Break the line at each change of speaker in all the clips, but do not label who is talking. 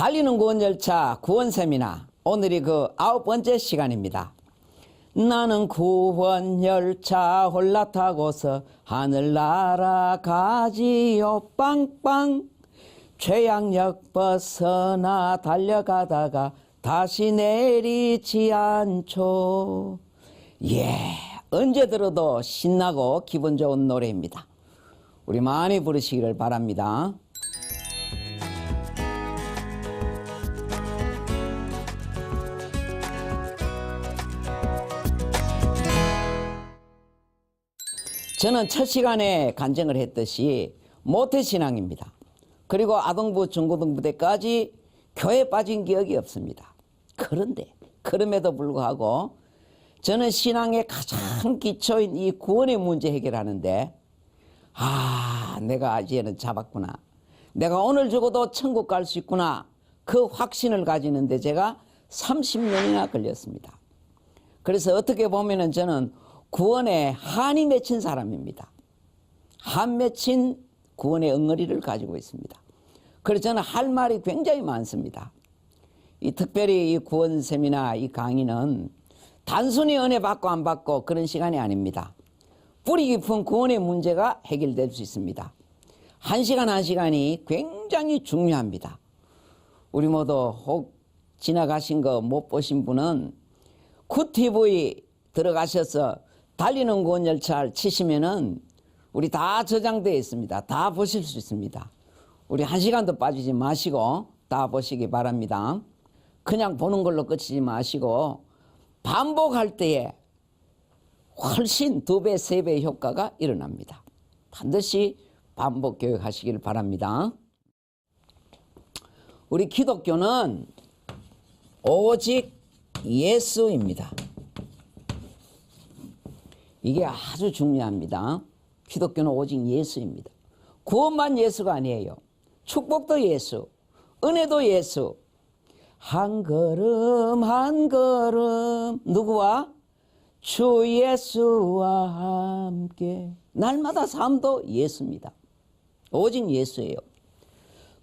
달리는 구원열차 구원세미나 오늘이 그 9번째 시간입니다. 나는 구원열차 올라타고서 하늘 날아가지요 빵빵. 최양역 벗어나 달려가다가 다시 내리지 않죠. 언제 들어도 신나고 기분 좋은 노래입니다. 우리 많이 부르시기를 바랍니다. 저는 첫 시간에 간증을 했듯이 모태신앙입니다. 그리고 아동부, 중고등부 때까지 교회 빠진 기억이 없습니다. 그런데 그럼에도 불구하고 저는 신앙의 가장 기초인 이 구원의 문제 해결하는데 내가 이제는 잡았구나. 내가 오늘 죽어도 천국 갈 수 있구나. 그 확신을 가지는데 제가 30년이나 걸렸습니다. 그래서 어떻게 보면은 저는 구원에 한이 맺힌 사람입니다. 한 맺힌 구원의 엉거리를 가지고 있습니다. 그래서 저는 할 말이 굉장히 많습니다. 특별히 이 구원 세미나 이 강의는 단순히 은혜 받고 안 받고 그런 시간이 아닙니다. 뿌리 깊은 구원의 문제가 해결될 수 있습니다. 한 시간 한 시간이 굉장히 중요합니다. 우리 모두 혹 지나가신 거 못 보신 분은 굿TV 들어가셔서 달리는 구원열차를 치시면은 우리 다 저장되어 있습니다. 다 보실 수 있습니다. 우리 한 시간도 빠지지 마시고 다 보시기 바랍니다. 그냥 보는 걸로 끝이지 마시고 반복할 때에 훨씬 2배, 3배의 효과가 일어납니다. 반드시 반복 교육하시길 바랍니다. 우리 기독교는 오직 예수입니다. 이게 아주 중요합니다. 기독교는 오직 예수입니다. 구원만 예수가 아니에요. 축복도 예수, 은혜도 예수. 한 걸음 한 걸음 누구와? 주 예수와 함께. 날마다 삶도 예수입니다. 오직 예수예요.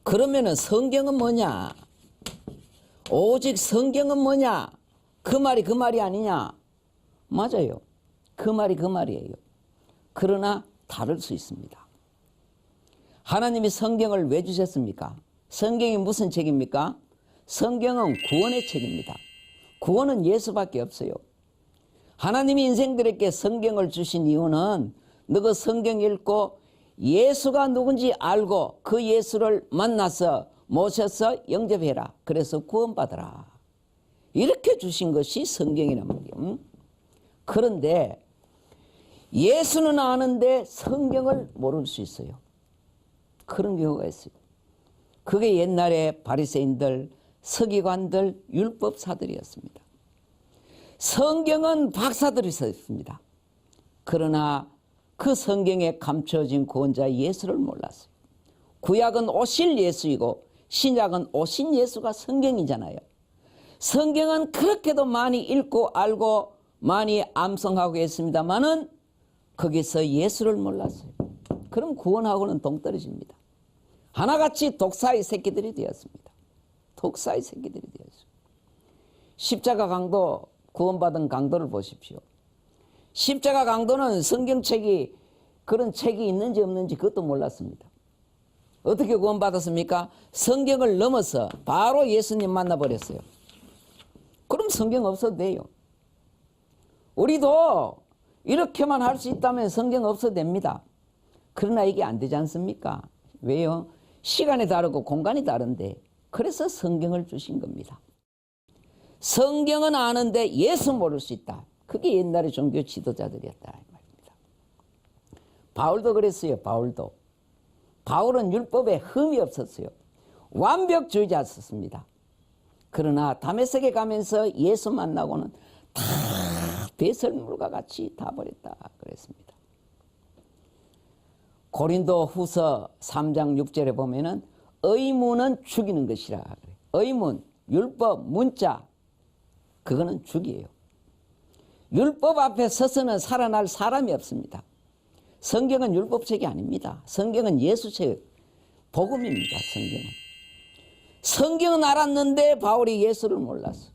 그러면은 성경은 뭐냐? 오직 성경은 뭐냐? 그 말이 아니냐? 맞아요. 그 말이에요. 그러나 다를 수 있습니다. 하나님이 성경을 왜 주셨습니까? 성경이 무슨 책입니까? 성경은 구원의 책입니다. 구원은 예수밖에 없어요. 하나님이 인생들에게 성경을 주신 이유는 너가 성경 읽고 예수가 누군지 알고 그 예수를 만나서 모셔서 영접해라. 그래서 구원받아라. 이렇게 주신 것이 성경이란 말이에요. 그런데 예수는 아는데 성경을 모를 수 있어요. 그런 경우가 있어요. 그게 옛날에 바리새인들, 서기관들, 율법사들이었습니다. 성경은 박사들이 썼습니다. 그러나 그 성경에 감춰진 구원자 예수를 몰랐어요. 구약은 오실 예수이고 신약은 오신 예수가 성경이잖아요. 성경은 그렇게도 많이 읽고 알고 많이 암송하고 했습니다마는 거기서 예수를 몰랐어요. 그럼 구원하고는 동떨어집니다. 하나같이 독사의 새끼들이 되었습니다. 독사의 새끼들이 되었어요. 십자가 강도, 구원받은 강도를 보십시오. 십자가 강도는 성경책이 그런 책이 있는지 없는지 그것도 몰랐습니다. 어떻게 구원받았습니까? 성경을 넘어서 바로 예수님 만나버렸어요. 그럼 성경 없어도 돼요. 우리도 이렇게만 할 수 있다면 성경 없어도 됩니다. 그러나 이게 안 되지 않습니까? 왜요? 시간이 다르고 공간이 다른데 그래서 성경을 주신 겁니다. 성경은 아는데 예수 모를 수 있다. 그게 옛날에 종교 지도자들이었다 이 말입니다. 바울도 그랬어요. 바울은 율법에 흠이 없었어요. 완벽주의자였습니다. 그러나 다메섹에 가면서 예수 만나고는 다 배설물과 같이 다 버렸다 그랬습니다. 고린도 후서 3장 6절에 보면은 의문은 죽이는 것이라 그래요. 의문, 율법, 문자 그거는 죽이에요. 율법 앞에 서서는 살아날 사람이 없습니다. 성경은 율법책이 아닙니다. 성경은 예수책, 복음입니다. 성경은. 성경은 알았는데 바울이 예수를 몰랐어.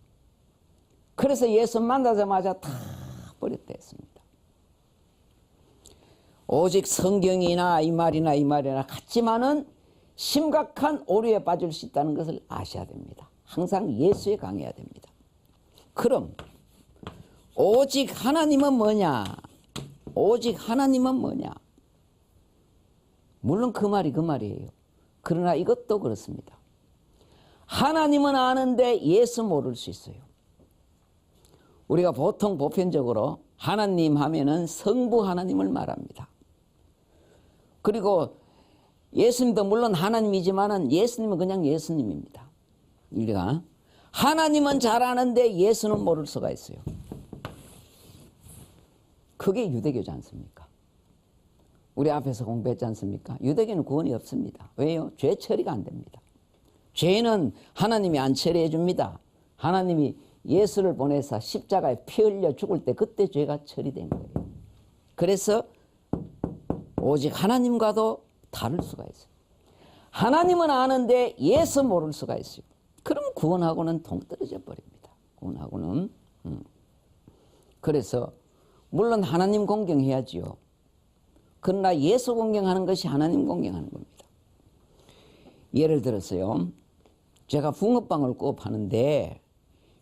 그래서 예수 만나자마자 다 버렸다 했습니다. 오직 성경이나 이 말이나 같지만은 심각한 오류에 빠질 수 있다는 것을 아셔야 됩니다. 항상 예수에 강해야 됩니다. 그럼 오직 하나님은 뭐냐? 오직 하나님은 뭐냐? 물론 그 말이에요. 그러나 이것도 그렇습니다. 하나님은 아는데 예수 모를 수 있어요. 우리가 보통 보편적으로 하나님 하면은 성부 하나님을 말합니다. 그리고 예수님도 물론 하나님이지만은 예수님은 그냥 예수님입니다. 우리가 하나님은 잘 아는데 예수는 모를 수가 있어요. 그게 유대교지 않습니까? 우리 앞에서 공부했지 않습니까? 유대교는 구원이 없습니다. 왜요? 죄 처리가 안 됩니다. 죄는 하나님이 안 처리해 줍니다. 하나님이 예수를 보내서 십자가에 피 흘려 죽을 때 그때 죄가 처리된 거예요. 그래서 오직 하나님과도 다를 수가 있어요. 하나님은 아는데 예수 모를 수가 있어요. 그럼 구원하고는 동떨어져 버립니다. 구원하고는. 그래서 물론 하나님 공경해야지요. 그러나 예수 공경하는 것이 하나님 공경하는 겁니다. 예를 들었어요. 제가 붕어빵을 구워 파는데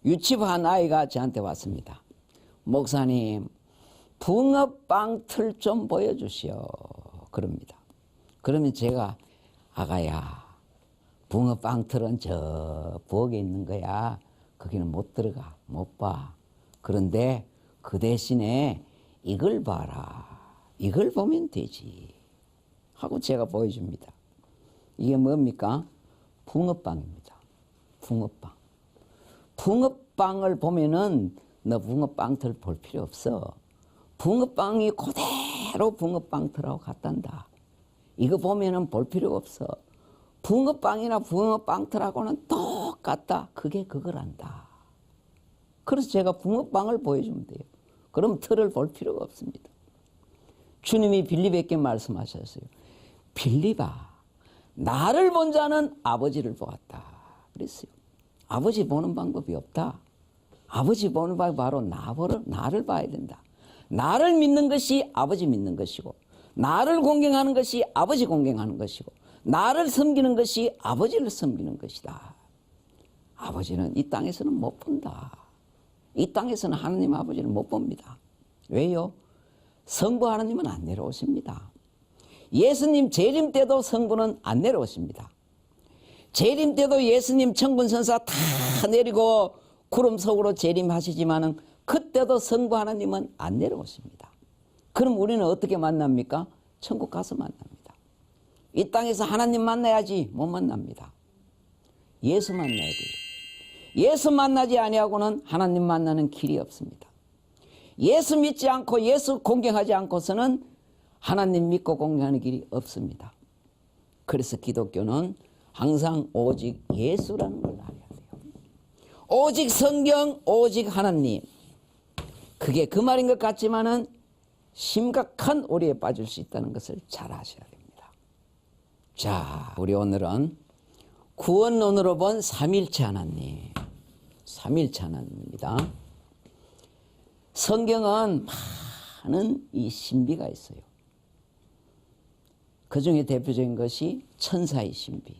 유치부한 아이가 저한테 왔습니다. 목사님, 붕어빵 틀 좀 보여주시오. 그럽니다. 그러면 제가 아가야, 붕어빵 틀은 저 부엌에 있는 거야. 거기는 못 들어가, 못 봐. 그런데 그 대신에 이걸 봐라. 이걸 보면 되지. 하고 제가 보여줍니다. 이게 뭡니까? 붕어빵입니다. 붕어빵. 붕어빵을 보면은 너 붕어빵 틀 볼 필요 없어. 붕어빵이 그대로 붕어빵 틀하고 같단다. 이거 보면은 볼 필요가 없어. 붕어빵이나 붕어빵 틀하고는 똑같다. 그게 그거란다. 그래서 제가 붕어빵을 보여주면 돼요. 그럼 틀을 볼 필요가 없습니다. 주님이 빌립에게 말씀하셨어요. 빌립아, 나를 본 자는 아버지를 보았다. 그랬어요. 아버지 보는 방법이 없다. 아버지 보는 방법이 바로 나를 봐야 된다. 나를 믿는 것이 아버지 믿는 것이고, 나를 공경하는 것이 아버지 공경하는 것이고, 나를 섬기는 것이 아버지를 섬기는 것이다. 아버지는 이 땅에서는 못 본다. 이 땅에서는 하나님 아버지를 못 봅니다. 왜요? 성부 하나님은 안 내려오십니다. 예수님 재림 때도 성부는 안 내려오십니다. 재림 때도 예수님 천군천사 다 내리고 구름 속으로 재림하시지만은 그때도 성부 하나님은 안 내려오십니다. 그럼 우리는 어떻게 만납니까? 천국 가서 만납니다. 이 땅에서 하나님 만나야지 못 만납니다. 예수 만나야 돼요. 예수 만나지 아니하고는 하나님 만나는 길이 없습니다. 예수 믿지 않고 예수 공경하지 않고서는 하나님 믿고 공경하는 길이 없습니다. 그래서 기독교는 항상 오직 예수라는 걸 알아야 돼요. 오직 성경, 오직 하나님. 그게 그 말인 것 같지만은 심각한 오류에 빠질 수 있다는 것을 잘 아셔야 됩니다. 자, 우리 오늘은 구원론으로 본 삼일체 하나님. 삼일체 하나님입니다. 성경은 많은 이 신비가 있어요. 그 중에 대표적인 것이 천사의 신비,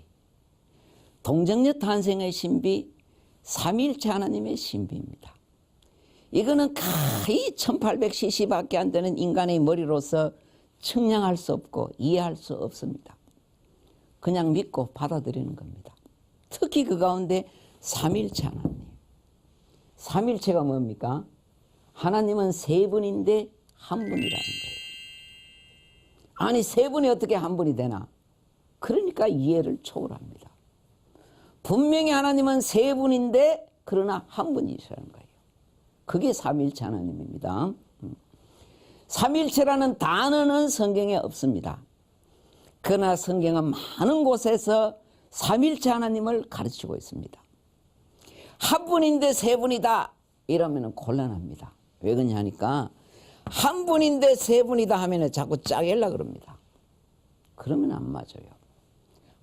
동정녀 탄생의 신비, 삼일체 하나님의 신비입니다. 이거는 거의 1800cc밖에 안 되는 인간의 머리로서 측량할 수 없고 이해할 수 없습니다. 그냥 믿고 받아들이는 겁니다. 특히 그 가운데 삼일체 하나님. 삼일체가 뭡니까? 하나님은 세 분인데 한 분이라는 거예요. 아니, 세 분이 어떻게 한 분이 되나? 그러니까 이해를 초월합니다. 분명히 하나님은 세 분인데 그러나 한 분이시라는 거예요. 그게 삼일체 하나님입니다. 삼일체라는 단어는 성경에 없습니다. 그러나 성경은 많은 곳에서 삼일체 하나님을 가르치고 있습니다. 한 분인데 세 분이다 이러면 곤란합니다. 왜 그러냐 하니까 한 분인데 세 분이다 하면 자꾸 짜게려고 그럽니다. 그러면 안 맞아요.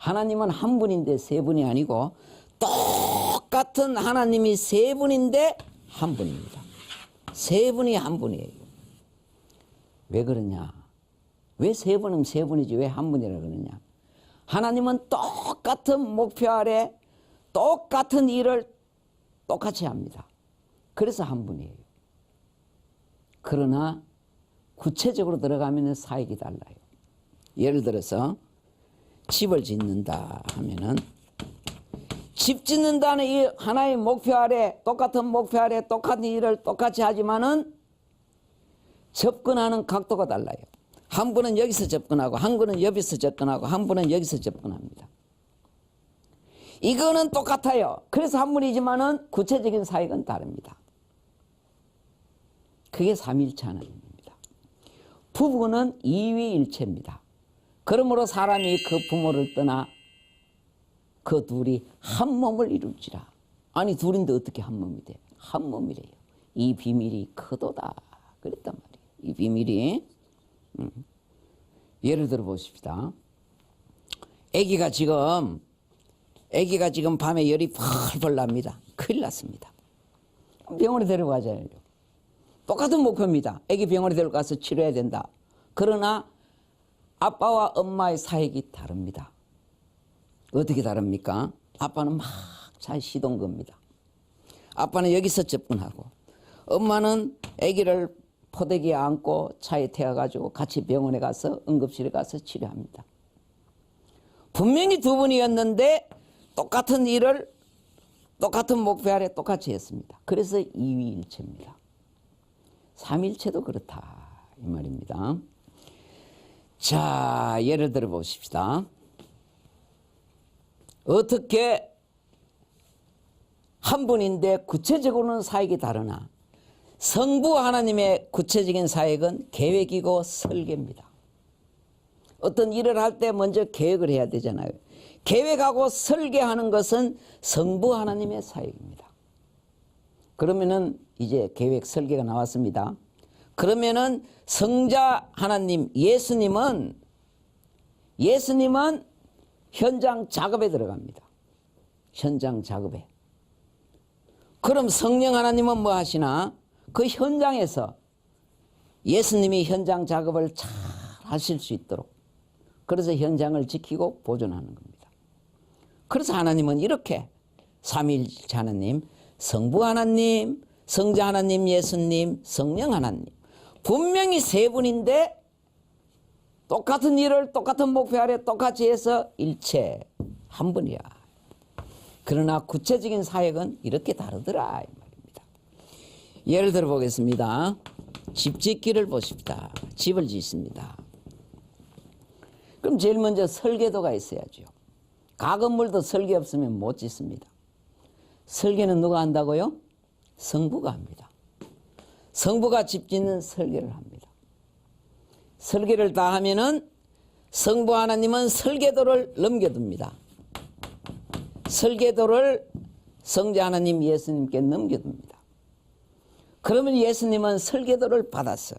하나님은 한 분인데 세 분이 아니고 똑같은 하나님이 세 분인데 한 분입니다. 세 분이 한 분이에요. 왜 그러냐? 왜 세 분은 세 분이지 왜 한 분이라 그러냐? 하나님은 똑같은 목표 아래 똑같은 일을 똑같이 합니다. 그래서 한 분이에요. 그러나 구체적으로 들어가면 사역이 달라요. 예를 들어서 집을 짓는다 하면은 집 짓는다는 이 하나의 목표 아래 똑같은 목표 아래 똑같은 일을 똑같이 하지만은 접근하는 각도가 달라요. 한 분은 여기서 접근하고 한 분은 여기서 접근하고 한 분은 여기서 접근합니다. 이거는 똑같아요. 그래서 한 분이지만은 구체적인 사역은 다릅니다. 그게 삼위일체 하나님입니다. 부부는 이위일체입니다. 그러므로 사람이 그 부모를 떠나 그 둘이 한 몸을 이룰지라. 아니 둘인데 어떻게 한 몸이 돼? 한 몸이래요. 이 비밀이 크도다 그랬단 말이에요. 이 비밀이 예를 들어 보십시다. 아기가 지금 밤에 열이 펄펄 납니다. 큰일 났습니다. 병원에 데려가잖아요. 똑같은 목표입니다. 아기 병원에 데려가서 치료해야 된다. 그러나 아빠와 엄마의 사역이 다릅니다. 어떻게 다릅니까? 아빠는 막 잘 시동 겁니다. 아빠는 여기서 접근하고 엄마는 아기를 포대기에 안고 차에 태워가지고 같이 병원에 가서 응급실에 가서 치료합니다. 분명히 두 분이었는데 똑같은 일을 똑같은 목표 아래 똑같이 했습니다. 그래서 이위일체입니다. 삼일체도 그렇다 이 말입니다. 자, 예를 들어 보십시다. 어떻게 한 분인데 구체적으로는 사역이 다르나 성부 하나님의 구체적인 사역은 계획이고 설계입니다. 어떤 일을 할 때 먼저 계획을 해야 되잖아요. 계획하고 설계하는 것은 성부 하나님의 사역입니다. 그러면은 이제 계획 설계가 나왔습니다. 그러면은 성자 하나님 예수님은 현장 작업에 들어갑니다. 현장 작업에. 그럼 성령 하나님은 뭐 하시나? 그 현장에서 예수님이 현장 작업을 잘 하실 수 있도록 그래서 현장을 지키고 보존하는 겁니다. 그래서 하나님은 이렇게 삼위일체 하나님, 성부 하나님, 성자 하나님, 예수님, 성령 하나님 분명히 세 분인데 똑같은 일을 똑같은 목표 아래 똑같이 해서 일체 한 분이야. 그러나 구체적인 사역은 이렇게 다르더라 이 말입니다. 예를 들어 보겠습니다. 집 짓기를 보십시다. 집을 짓습니다. 그럼 제일 먼저 설계도가 있어야죠. 가건물도 설계 없으면 못 짓습니다. 설계는 누가 한다고요? 성부가 합니다. 성부가 집 짓는 설계를 합니다. 설계를 다 하면은 성부 하나님은 설계도를 넘겨둡니다. 설계도를 성자 하나님 예수님께 넘겨둡니다. 그러면 예수님은 설계도를 받아서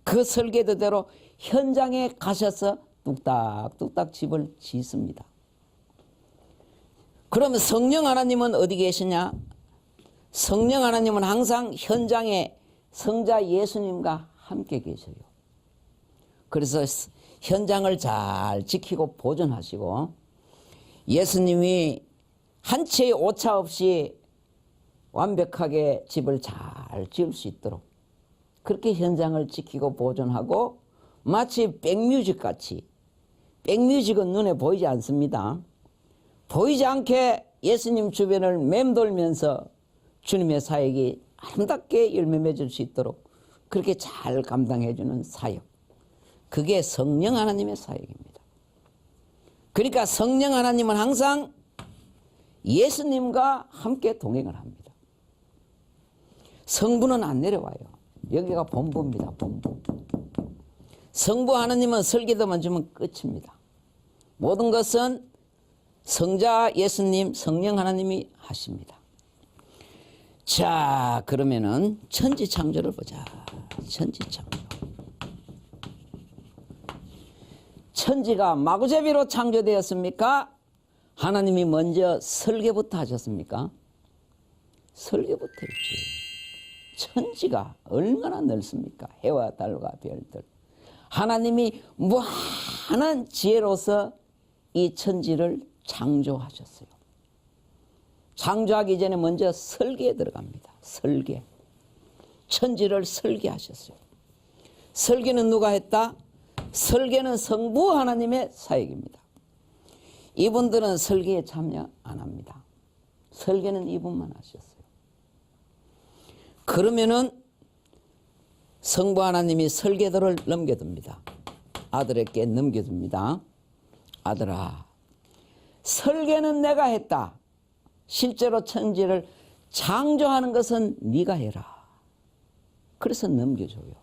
그 설계도대로 현장에 가셔서 뚝딱뚝딱 집을 짓습니다. 그러면 성령 하나님은 어디 계시냐? 성령 하나님은 항상 현장에 성자 예수님과 함께 계셔요. 그래서 현장을 잘 지키고 보존하시고 예수님이 한 채의 오차 없이 완벽하게 집을 잘 지을 수 있도록 그렇게 현장을 지키고 보존하고 마치 백뮤직 같이 백뮤직은 눈에 보이지 않습니다. 보이지 않게 예수님 주변을 맴돌면서 주님의 사역이 아름답게 열매 맺을 수 있도록 그렇게 잘 감당해 주는 사역. 그게 성령 하나님의 사역입니다. 그러니까 성령 하나님은 항상 예수님과 함께 동행을 합니다. 성부는 안 내려와요. 여기가 본부입니다. 본부. 성부 하나님은 설계도만 주면 끝입니다. 모든 것은 성자 예수님, 성령 하나님이 하십니다. 자, 그러면은 천지창조를 보자. 천지창조. 천지가 마구제비로 창조되었습니까? 하나님이 먼저 설계부터 하셨습니까? 설계부터 했지. 천지가 얼마나 넓습니까? 해와 달과 별들. 하나님이 무한한 지혜로서 이 천지를 창조하셨어요. 창조하기 전에 먼저 설계에 들어갑니다. 설계. 천지를 설계하셨어요. 설계는 누가 했다? 설계는 성부 하나님의 사역입니다. 이분들은 설계에 참여 안 합니다. 설계는 이분만 하셨어요. 그러면은 성부 하나님이 설계도를 넘겨둡니다. 아들에게 넘겨줍니다. 아들아, 설계는 내가 했다. 실제로 천지를 창조하는 것은 네가 해라. 그래서 넘겨줘요.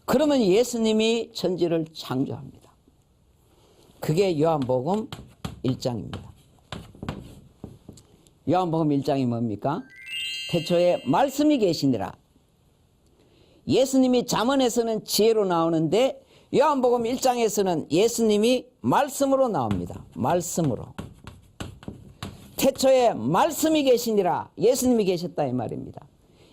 그러면 예수님이 천지를 창조합니다. 그게 요한복음 1장입니다. 요한복음 1장이 뭡니까? 태초에 말씀이 계시니라. 예수님이 잠언에서는 지혜로 나오는데 요한복음 1장에서는 예수님이 말씀으로 나옵니다. 말씀으로. 태초에 말씀이 계시니라. 예수님이 계셨다 이 말입니다.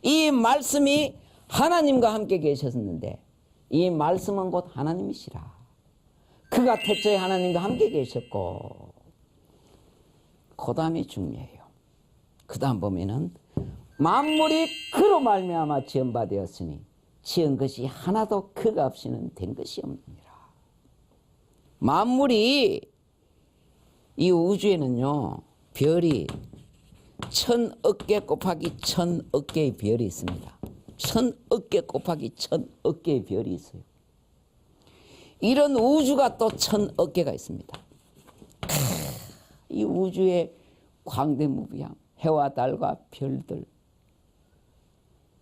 이 말씀이 하나님과 함께 계셨는데 이 말씀은 곧 하나님이시라. 그가 태초에 하나님과 함께 계셨고, 그 다음이 중요해요. 그 다음 보면은 만물이 그로 말미암아 지은 바 되었으니 지은 것이 하나도 그가 없이는 된 것이 없느니라. 만물이, 이 우주에는요 별이 1000억 개 곱하기 1000억 개의 별이 있습니다. 1000억 개 곱하기 1000억 개의 별이 있어요. 이런 우주가 또 1000억 개가 있습니다. 이 우주의 광대무비양, 해와 달과 별들,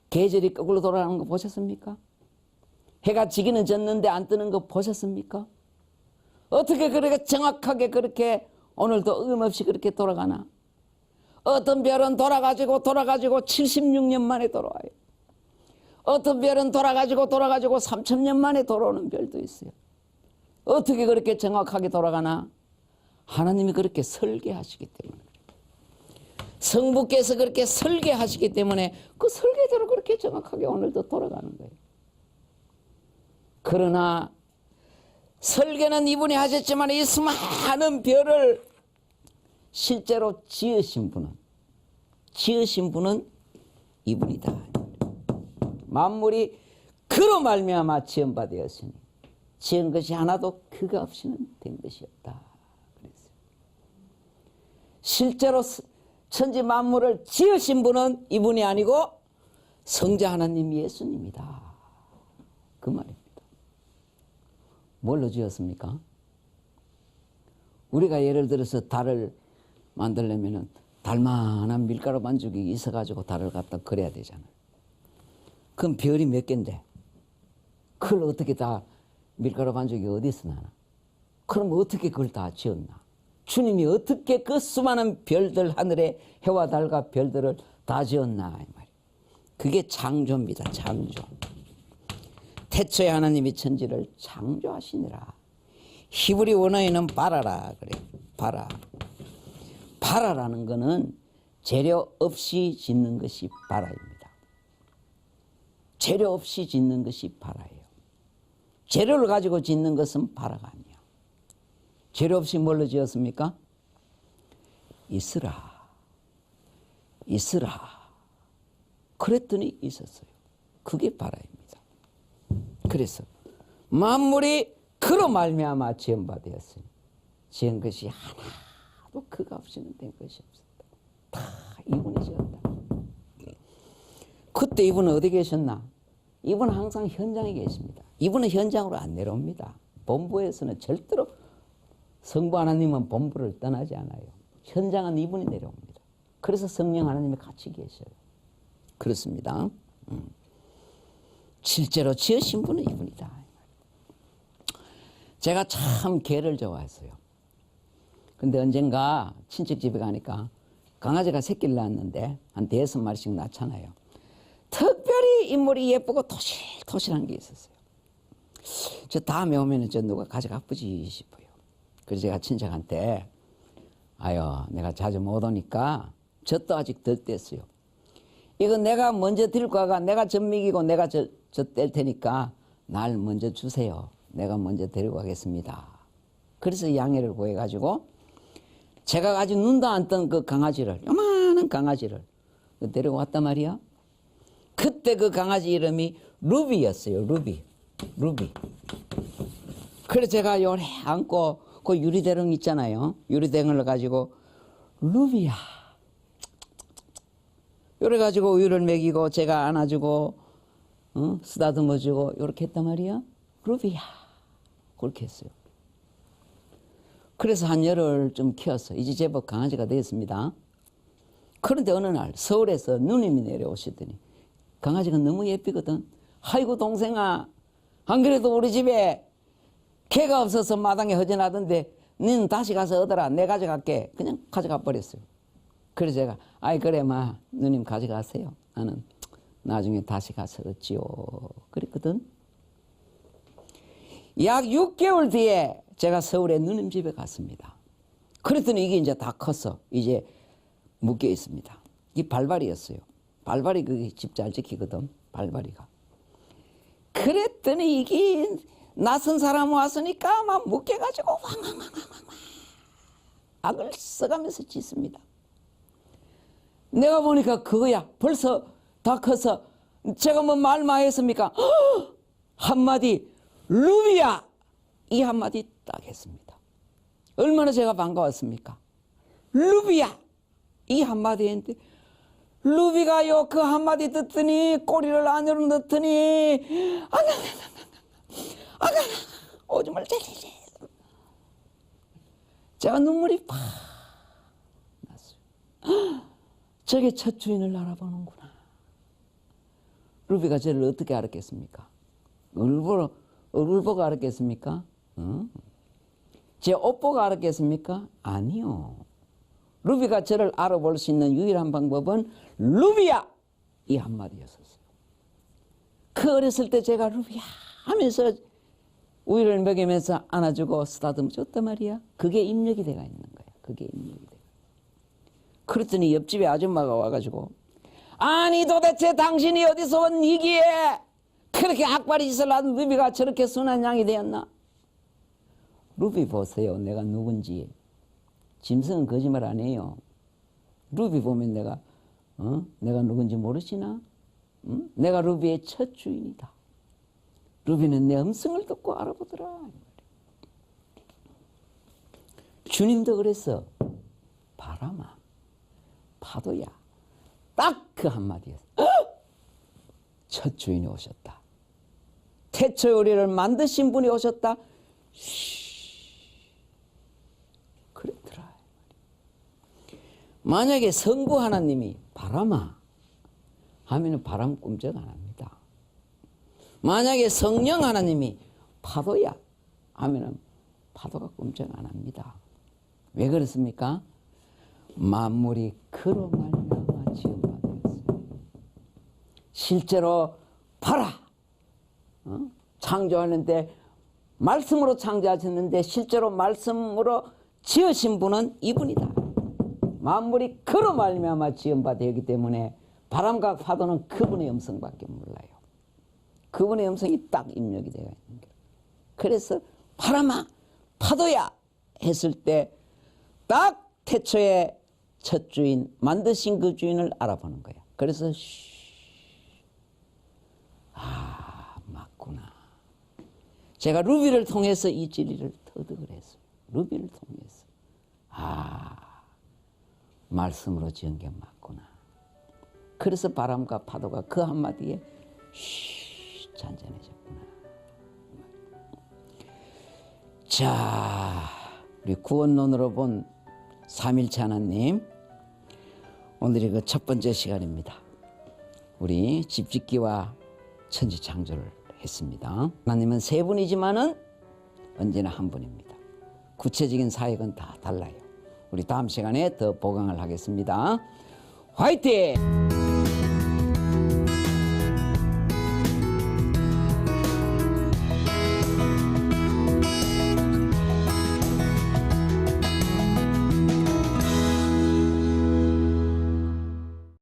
계절이 거꾸로 돌아가는 거 보셨습니까? 해가 지기는 졌는데 안 뜨는 거 보셨습니까? 어떻게 그렇게 정확하게 그렇게 오늘도 어김없이 그렇게 돌아가나? 어떤 별은 돌아가지고 76년 만에 돌아와요. 어떤 별은 돌아가지고 3000년 만에 돌아오는 별도 있어요. 어떻게 그렇게 정확하게 돌아가나? 하나님이 그렇게 설계하시기 때문에, 성부께서 그렇게 설계하시기 때문에 그 설계대로 그렇게 정확하게 오늘도 돌아가는 거예요. 그러나 설계는 이분이 하셨지만 이 수많은 별을 실제로 지으신 분은 이분이다. 만물이 그로 말미암아 지은 바 되었으니 지은 것이 하나도 그가 없이는 된 것이 없다. 그랬어요. 실제로 천지 만물을 지으신 분은 이분이 아니고 성자 하나님 예수님이다. 그 말입니다. 뭘로 지었습니까? 우리가 예를 들어서 달을 만들려면 달만한 밀가루 반죽이 있어가지고 달을 갖다 그려야 되잖아요. 그럼 별이 몇 개인데 그걸 어떻게 다 밀가루 반죽이 어디서 나나? 그럼 어떻게 그걸 다 지었나? 주님이 어떻게 그 수많은 별들, 하늘의 해와 달과 별들을 다 지었나 이 말이에요. 그게 창조입니다. 창조. 태초에 하나님이 천지를 창조하시니라. 히브리 원어에는 바라라 그래요. 바라. 바라라는 것은 재료 없이 짓는 것이 바라입니다. 재료 없이 짓는 것이 바라예요. 재료를 가지고 짓는 것은 바라가 아니야. 재료 없이 뭘로 지었습니까? 있으라. 있으라. 그랬더니 있었어요. 그게 바라입니다. 그래서 만물이 그로 말미암아 지은 바 되었으니 지은 것이 하나도 그가 없이는 된 것이 없었다. 다 이분이 지었다. 그때 이분은 어디 계셨나? 이분은 항상 현장에 계십니다. 이분은 현장으로 안 내려옵니다. 본부에서는 절대로 성부 하나님은 본부를 떠나지 않아요. 현장은 이분이 내려옵니다. 그래서 성령 하나님이 같이 계셔요. 그렇습니다. 실제로 지으신 분은 이분이다. 제가 참 개를 좋아했어요. 근데 언젠가 친척 집에 가니까 강아지가 새끼를 낳았는데 한 5마리씩 낳잖아요. 특별히 인물이 예쁘고 토실토실한 게 있었어요. 저 다음에 오면은 저 누가 가져가쁘지 싶어요. 그래서 제가 친척한테 아유, 내가 자주 못 오니까 젖도 아직 덜 뗐어요. 이거 내가 먼저 들고 가가 내가 젖 먹이고 내가 젖 뗄 테니까 날 먼저 주세요. 내가 먼저 데리고 가겠습니다. 그래서 양해를 구해가지고 제가 아직 눈도 안 뜬 그 강아지를, 요만한 강아지를 데리고 왔단 말이야. 그때 그 강아지 이름이 루비였어요. 루비. 그래서 제가 요래 안고 그 유리대롱 있잖아요. 유리대롱을 가지고 루비야. 요래 가지고 우유를 먹이고 제가 안아주고 쓰다듬어주고 요렇게 했단 말이야. 루비야. 그렇게 했어요. 그래서 한 열흘 좀 키웠어. 이제 제법 강아지가 되었습니다. 그런데 어느 날 서울에서 누님이 내려오시더니 강아지가 너무 예쁘거든. 아이고 동생아, 안 그래도 우리 집에 개가 없어서 마당에 허전하던데 너는 다시 가서 얻어라. 내 가져갈게. 그냥 가져가 버렸어요. 그래서 제가 아이 그래 마 누님 가져가세요. 나는 나중에 다시 가서 얻지요. 그랬거든. 약 6개월 뒤에 제가 서울에 누님 집에 갔습니다. 그랬더니 이게 이제 다 컸어. 이제 묶여 있습니다. 이 발발이었어요. 발발이 그게 집 잘 지키거든. 발발이가. 그랬더니 이게 낯선 사람 왔으니까 막 묶여가지고 왕왕왕왕왕 악을 써가면서 짖습니다. 내가 보니까 그거야. 벌써 다 커서 제가 뭐 말 많이 했습니까? 한마디 루비야 이 한마디 딱 했습니다. 얼마나 제가 반가웠습니까? 루비야 이 한마디 했는데 루비가요 그 한마디 듣더니 꼬리를 안으로 넣더니 오줌을 찔찔 제가 눈물이 팍 났어요. 저게 첫 주인을 알아보는구나. 루비가 저를 어떻게 알았겠습니까? 얼굴 보고 알았겠습니까? 제 옷 보고 알았겠습니까? 아니요. 루비가 저를 알아볼 수 있는 유일한 방법은 루비야! 이 한마디였었어요. 그 어렸을 때 제가 루비야 하면서 우유를 먹이면서 안아주고 쓰다듬어 줬단 말이야. 그게 입력이 돼가 있는 거야. 그게 입력이 돼. 그랬더니 옆집에 아줌마가 와가지고 아니 도대체 당신이 어디서 온 이기에 그렇게 악바리 짓을 하던 루비가 저렇게 순한 양이 되었나? 루비 보세요. 내가 누군지. 짐승은 거짓말 안 해요. 루비 보면 내가 누군지 모르시나? 내가 루비의 첫 주인이다. 루비는 내 음성을 듣고 알아보더라. 주님도 그랬어. 바람아, 파도야. 딱 그 한마디였어. 첫 주인이 오셨다. 태초 우리를 만드신 분이 오셨다. 그랬더라. 만약에 성부 하나님이 바람아 하면 바람 꿈쩍 안 합니다. 만약에 성령 하나님이 파도야 하면 파도가 꿈쩍 안 합니다. 왜 그렇습니까? 만물이 그로 말미암아 지은 바 되었어요. 실제로 봐라. 창조하는데 말씀으로 창조하셨는데 실제로 말씀으로 지으신 분은 이분이다. 만물이 그로 말미암아 지은 바 되었기 때문에 바람과 파도는 그분의 음성밖에 몰라요. 그분의 음성이 딱 입력이 되어 있는 거예요. 그래서 바람아 파도야 했을 때 딱 태초에 첫 주인 만드신 그 주인을 알아보는 거야. 그래서 맞구나. 제가 루비를 통해서 이 진리를 터득을 했어요. 루비를 통해서 말씀으로 지은 게 맞구나. 그래서 바람과 파도가 그 한마디에 잔잔해졌구나. 자, 우리 구원론으로 본 삼일체 하나님, 오늘이 그 첫 번째 시간입니다. 우리 집짓기와 천지창조를 했습니다. 하나님은 세 분이지만은 언제나 한 분입니다. 구체적인 사역은 다 달라요. 우리 다음 시간에 더 보강을 하겠습니다. 화이팅!